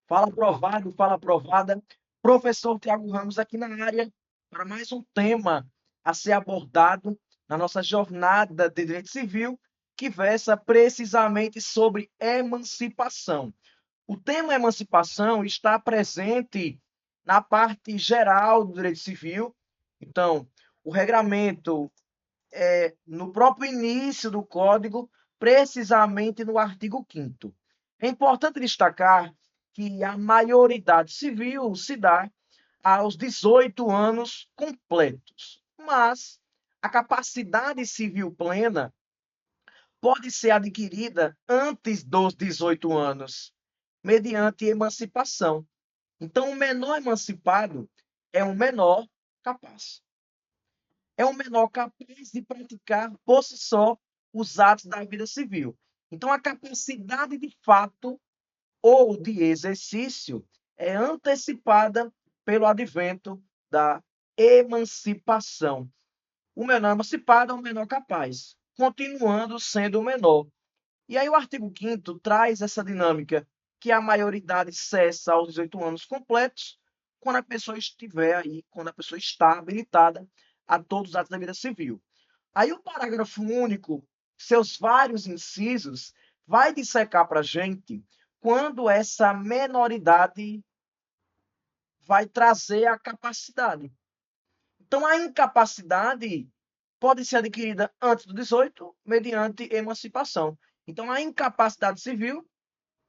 Fala aprovado, fala aprovada. Professor Tiago Ramos aqui na área para mais um tema a ser abordado na nossa jornada de direito civil, que versa precisamente sobre emancipação. O tema emancipação está presente na parte geral do direito civil. Então, o regramento no próprio início do código, precisamente no artigo 5º. É importante destacar que a maioridade civil se dá aos 18 anos completos, mas a capacidade civil plena pode ser adquirida antes dos 18 anos, mediante emancipação. Então, o menor emancipado é um menor capaz. É um menor capaz de praticar por si só os atos da vida civil. Então, a capacidade de fato ou de exercício é antecipada pelo advento da emancipação. O menor emancipado é o menor capaz, continuando sendo o menor. E aí o artigo 5º traz essa dinâmica que a maioridade cessa aos 18 anos completos, quando a pessoa estiver aí, quando a pessoa está habilitada a todos os atos da vida civil. Aí o parágrafo único, seus vários incisos, vai dissecar para a gente quando essa menoridade vai trazer a capacidade. Então, a incapacidade pode ser adquirida antes do 18, mediante emancipação. Então, a incapacidade civil,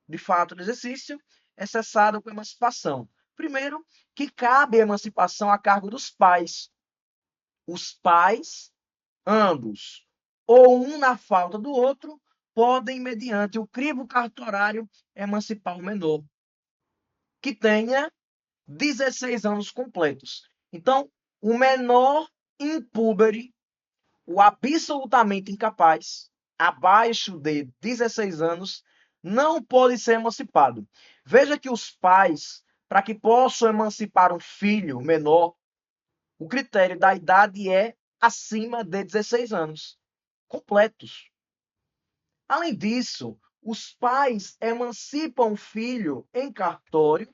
de fato do exercício, é cessada com emancipação. Primeiro, que cabe a emancipação a cargo dos pais. Os pais, ambos, ou um na falta do outro, podem, mediante o crivo cartorário, emancipar o menor, que tenha 16 anos completos. Então, o menor impúbere, o absolutamente incapaz, abaixo de 16 anos, não pode ser emancipado. Veja que os pais, para que possam emancipar um filho menor, o critério da idade é acima de 16 anos completos. Além disso, os pais emancipam o filho em cartório,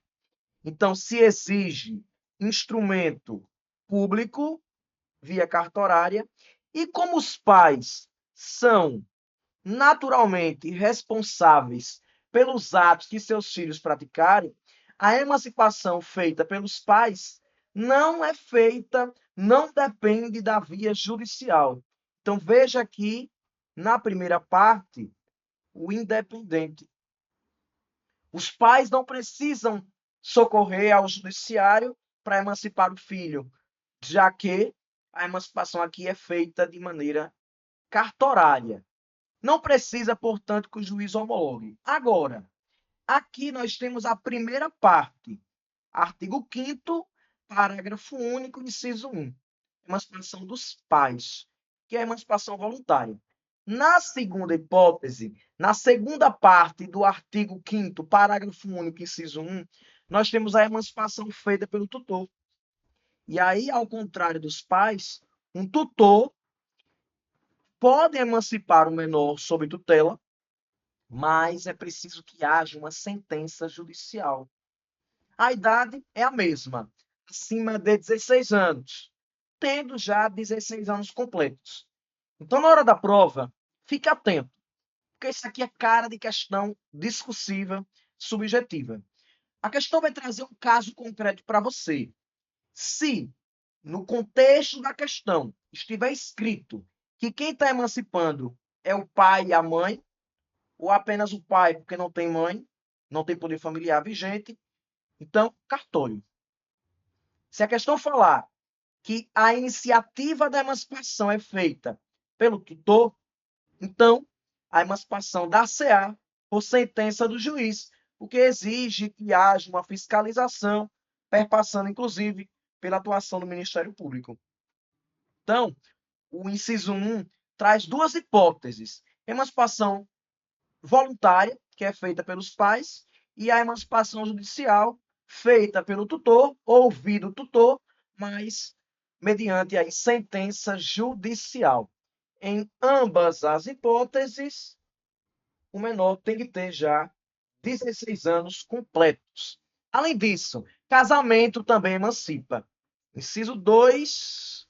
então se exige instrumento público via cartorária, e como os pais são naturalmente responsáveis pelos atos que seus filhos praticarem, a emancipação feita pelos pais não é feita, não depende da via judicial. Então veja aqui na primeira parte o independente. Os pais não precisam socorrer ao judiciário para emancipar o filho, já que a emancipação aqui é feita de maneira cartorária. Não precisa, portanto, que o juiz homologue. Agora, aqui nós temos a primeira parte, artigo 5º, parágrafo único, inciso 1, emancipação dos pais, que é a emancipação voluntária. Na segunda hipótese, na segunda parte do artigo 5º, parágrafo único, inciso 1, nós temos a emancipação feita pelo tutor. E aí, ao contrário dos pais, um tutor pode emancipar o menor sob tutela, mas é preciso que haja uma sentença judicial. A idade é a mesma, acima de 16 anos, tendo já 16 anos completos. Então, na hora da prova, fique atento, porque isso aqui é cara de questão discursiva, subjetiva. A questão vai trazer um caso concreto para você. Se, no contexto da questão, estiver escrito que quem está emancipando é o pai e a mãe, ou apenas o pai porque não tem mãe, não tem poder familiar vigente, então, cartório. Se a questão falar que a iniciativa da emancipação é feita pelo tutor, então a emancipação dar-se-á por sentença do juiz, o que exige que haja uma fiscalização, perpassando inclusive pela atuação do Ministério Público. Então, o inciso 1 traz duas hipóteses: emancipação voluntária, que é feita pelos pais, e a emancipação judicial, feita pelo tutor, ouvido o tutor, mas mediante aí sentença judicial. Em ambas as hipóteses, o menor tem que ter já 16 anos completos. Além disso, casamento também emancipa. Inciso 2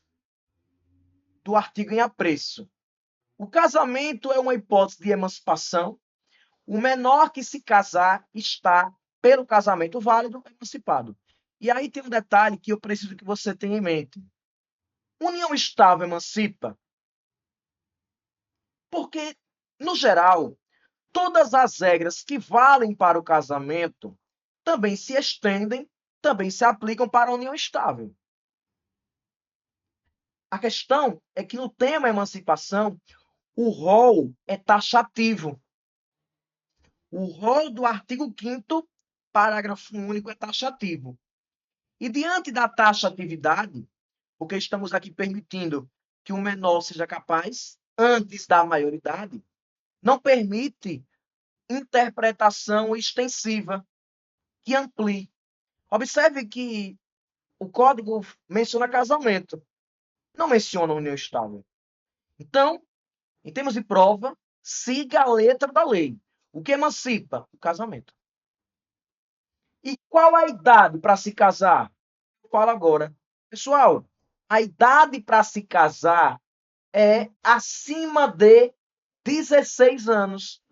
do artigo em apreço. O casamento é uma hipótese de emancipação. O menor que se casar está, pelo casamento válido, emancipado. E aí tem um detalhe que eu preciso que você tenha em mente. União estável emancipa porque, no geral, todas as regras que valem para o casamento também se estendem, também se aplicam para a união estável. A questão é que no tema emancipação, o rol é taxativo. O rol do artigo 5º, parágrafo único, é taxativo. E diante da taxatividade, porque estamos aqui permitindo que o menor seja capaz antes da maioridade, não permite interpretação extensiva que amplie. Observe que o código menciona casamento, não menciona união estável. Então, em termos de prova, siga a letra da lei. O que emancipa? O casamento. E qual a idade para se casar? Eu falo agora. Pessoal, a idade para se casar é acima de 16 anos.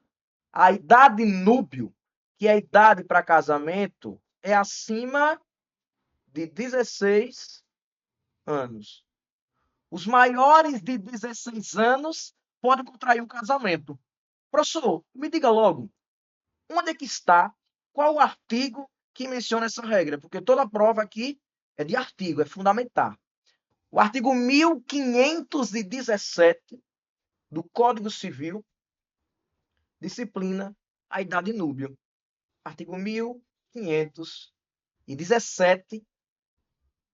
A idade núbio, que é a idade para casamento, é acima de 16 anos. Os maiores de 16 anos podem contrair um casamento. Professor, me diga logo, onde é que está, qual o artigo que menciona essa regra? Porque toda prova aqui é de artigo, é fundamental. O artigo 1517 do Código Civil disciplina a idade núbia. Artigo 1517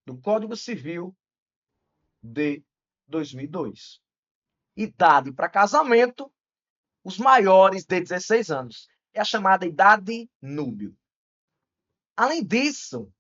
do Código Civil de 2002. Idade para casamento, os maiores de 16 anos. É a chamada idade núbia. Além disso,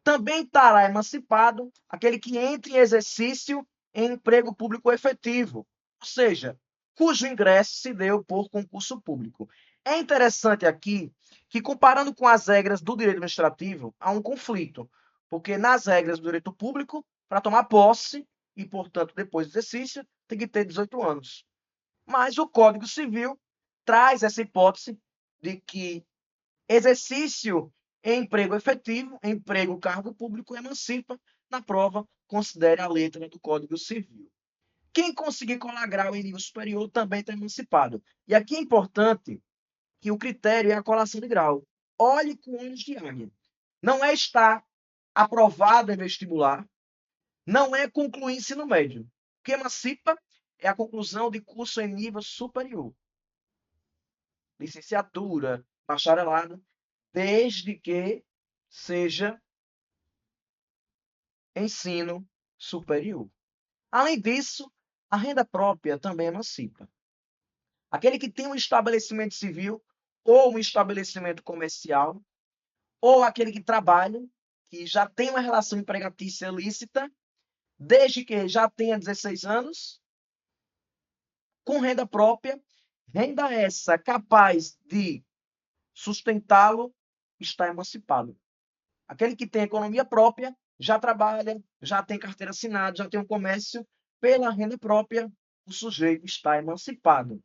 também estará emancipado aquele que entre em exercício em emprego público efetivo, ou seja, cujo ingresso se deu por concurso público. É interessante aqui que, comparando com as regras do direito administrativo, há um conflito, porque nas regras do direito público, para tomar posse e, portanto, depois do exercício, tem que ter 18 anos. Mas o Código Civil traz essa hipótese de que exercício em emprego efetivo, emprego cargo público, emancipa. Na prova, considere a letra do Código Civil. Quem conseguir colar grau em nível superior também está emancipado. E aqui é importante que o critério é a colação de grau. Olhe com olhos de águia. Não é estar aprovado em vestibular, não é concluir ensino médio. O que emancipa é a conclusão de curso em nível superior. Licenciatura, bacharelado, desde que seja ensino superior. Além disso, a renda própria também emancipa. Aquele que tem um estabelecimento civil ou um estabelecimento comercial, ou aquele que trabalha, que já tem uma relação empregatícia lícita, desde que já tenha 16 anos, com renda própria, renda essa capaz de sustentá-lo, está emancipado. Aquele que tem economia própria já trabalha, já tem carteira assinada, já tem um comércio, pela renda própria, o sujeito está emancipado.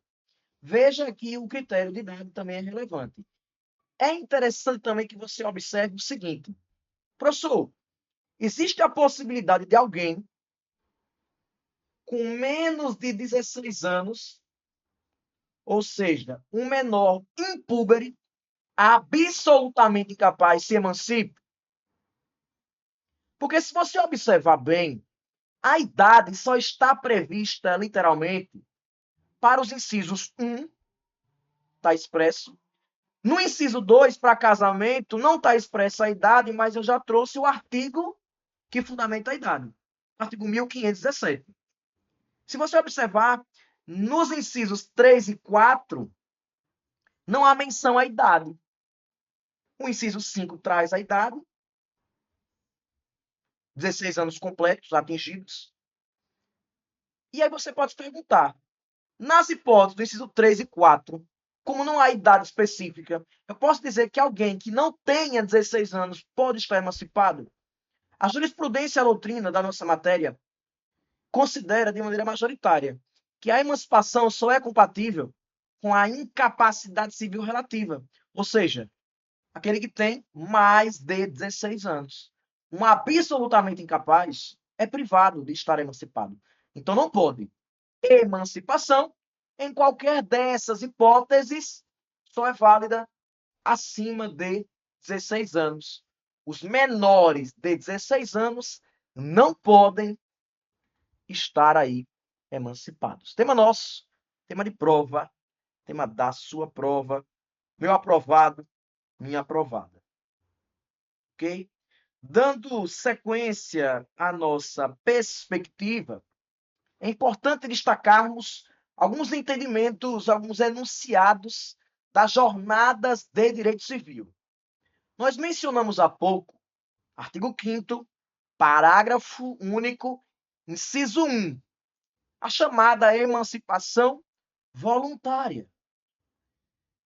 Veja que o critério de idade também é relevante. É interessante também que você observe o seguinte: professor, existe a possibilidade de alguém com menos de 16 anos, ou seja, um menor impúber, absolutamente incapaz, se emancipe? Porque se você observar bem, a idade só está prevista, literalmente, para os incisos 1, está expresso. No inciso 2, para casamento, não está expressa a idade, mas eu já trouxe o artigo que fundamenta a idade. Artigo 1517. Se você observar, nos incisos 3 e 4, não há menção à idade. O inciso 5 traz a idade, 16 anos completos, atingidos. E aí você pode perguntar, nas hipóteses do inciso 3 e 4, Como não há idade específica, eu posso dizer que alguém que não tenha 16 anos pode estar emancipado? A jurisprudência e a doutrina da nossa matéria considera de maneira majoritária que a emancipação só é compatível com a incapacidade civil relativa, ou seja, aquele que tem mais de 16 anos. Um absolutamente incapaz é privado de estar emancipado. Então não pode. Emancipação, em qualquer dessas hipóteses, só é válida acima de 16 anos. Os menores de 16 anos não podem estar aí emancipados. Tema nosso, tema de prova, tema da sua prova, meu aprovado, minha aprovada. Ok? Dando sequência à nossa perspectiva, é importante destacarmos alguns entendimentos, alguns enunciados das jornadas de direito civil. Nós mencionamos há pouco, artigo 5º, parágrafo único, inciso 1, a chamada emancipação voluntária.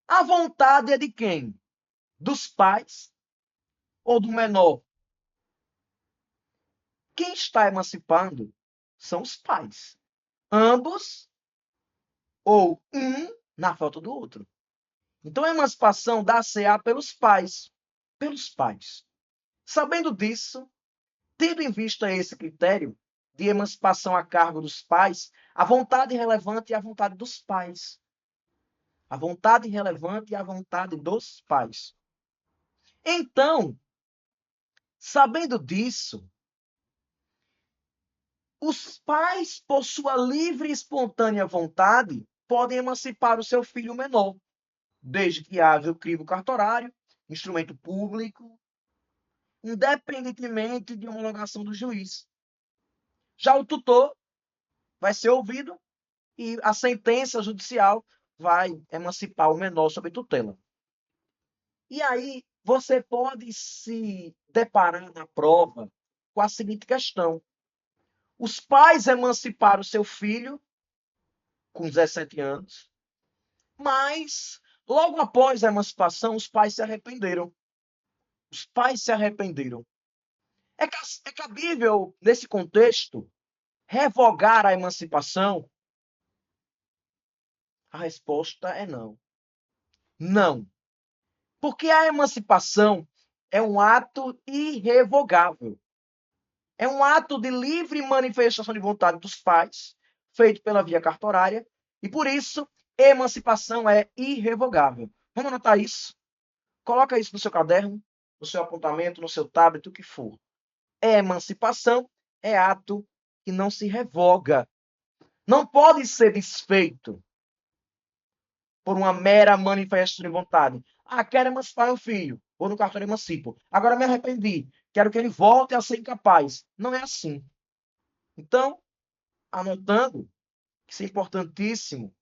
A vontade é de quem? Dos pais ou do menor? Quem está emancipando são os pais. Ambos ou um na falta do outro. Então a emancipação dá-se-á pelos pais. Pelos pais. Sabendo disso, tendo em vista esse critério de emancipação a cargo dos pais, a vontade relevante é a vontade dos pais. A vontade relevante é a vontade dos pais. Então, sabendo disso, os pais, por sua livre e espontânea vontade, podem emancipar o seu filho menor, desde que haja o crivo cartorário, instrumento público, independentemente de homologação do juiz. Já o tutor vai ser ouvido e a sentença judicial vai emancipar o menor sob tutela. E aí você pode se deparar na prova com a seguinte questão: os pais emanciparam seu filho com 17 anos, mas logo após a emancipação os pais se arrependeram. Os pais se arrependeram. É cabível, nesse contexto, revogar a emancipação? A resposta é não. Não. Porque a emancipação é um ato irrevogável. É um ato de livre manifestação de vontade dos pais, feito pela via cartorária, e por isso, emancipação é irrevogável. Vamos anotar isso? Coloca isso no seu caderno, no seu apontamento, no seu tablet, o que for. Emancipação é ato que não se revoga. Não pode ser desfeito por uma mera manifestação de vontade. Ah, quero emancipar meu filho. Vou no cartório e emancipo. Agora me arrependi. Quero que ele volte a ser incapaz. Não é assim. Então, anotando, isso é importantíssimo,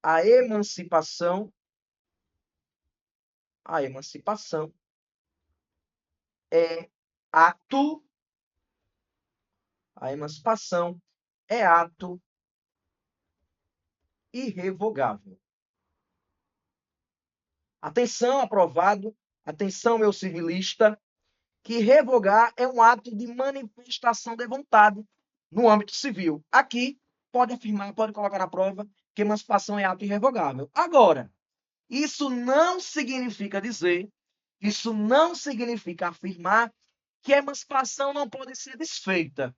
a emancipação é ato, a emancipação é ato irrevogável. Atenção, aprovado. Atenção, meu civilista, que revogar é um ato de manifestação de vontade no âmbito civil. Aqui, pode afirmar, pode colocar na prova que emancipação é ato irrevogável. Agora, isso não significa afirmar que a emancipação não pode ser desfeita.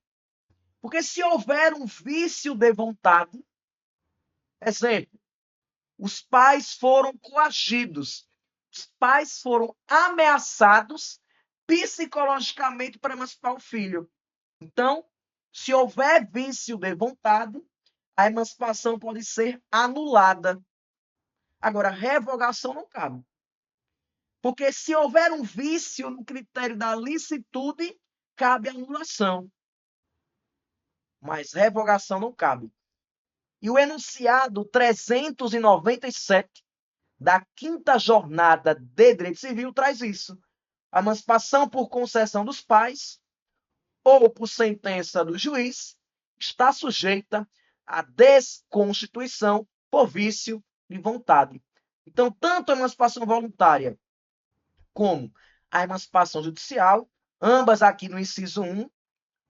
Porque se houver um vício de vontade, exemplo, os pais foram coagidos, os pais foram ameaçados psicologicamente para emancipar o filho. Então, se houver vício de vontade, a emancipação pode ser anulada. Agora, revogação não cabe. Porque se houver um vício no critério da licitude, cabe anulação. Mas revogação não cabe. E o enunciado 397 da 5ª Jornada de Direito Civil traz isso. A emancipação por concessão dos pais ou por sentença do juiz está sujeita à desconstituição por vício de vontade. Então, tanto a emancipação voluntária como a emancipação judicial, ambas aqui no inciso 1,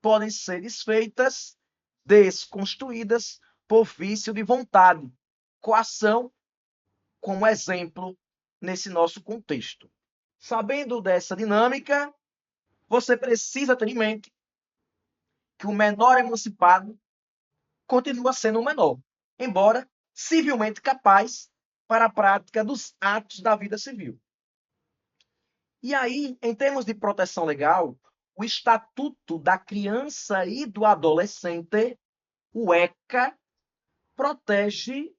podem ser desfeitas, desconstruídas por vício de vontade, coação, como exemplo nesse nosso contexto. Sabendo dessa dinâmica, você precisa ter em mente que o menor emancipado continua sendo o menor, embora civilmente capaz para a prática dos atos da vida civil. E aí, em termos de proteção legal, o Estatuto da Criança e do Adolescente, o ECA, protege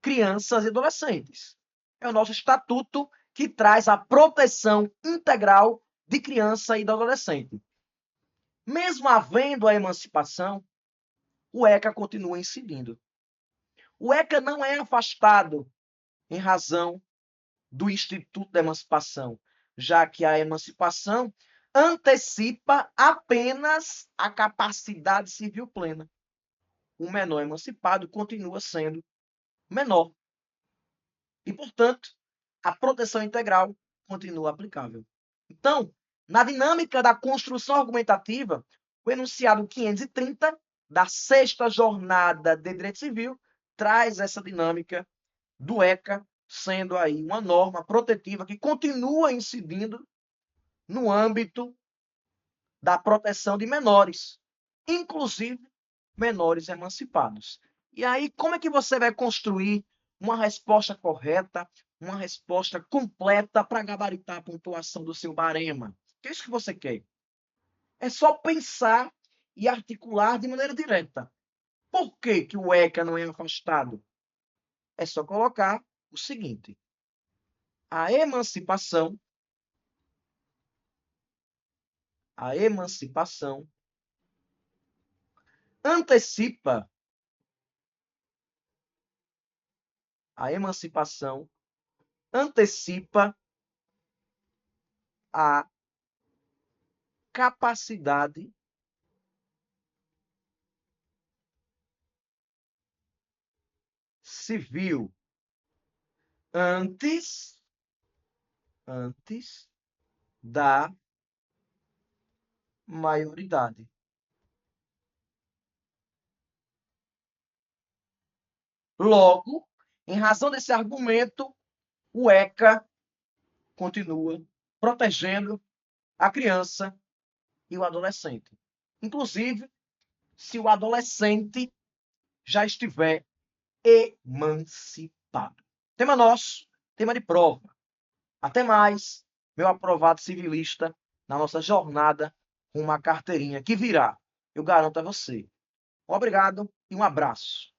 crianças e adolescentes. É o nosso estatuto que traz a proteção integral de criança e do adolescente. Mesmo havendo a emancipação, o ECA continua incidindo. O ECA não é afastado em razão do Instituto da Emancipação, já que a emancipação antecipa apenas a capacidade civil plena. O menor emancipado continua sendo menor. E, portanto, a proteção integral continua aplicável. Então, na dinâmica da construção argumentativa, o enunciado 530 da sexta jornada de direito civil traz essa dinâmica do ECA, sendo aí uma norma protetiva que continua incidindo no âmbito da proteção de menores, inclusive menores emancipados. E aí, como é que você vai construir uma resposta correta, uma resposta completa para gabaritar a pontuação do seu barema? Que é isso que você quer? É só pensar e articular de maneira direta. Por que, que o ECA não é afastado? É só colocar o seguinte: a emancipação antecipa a emancipação antecipa a capacidade civil antes da maioridade. Logo, em razão desse argumento, o ECA continua protegendo a criança e o adolescente. Inclusive, se o adolescente já estiver emancipado. Tema nosso, tema de prova. Até mais, meu aprovado civilista, na nossa jornada com uma carteirinha que virá. Eu garanto a você. Obrigado e um abraço.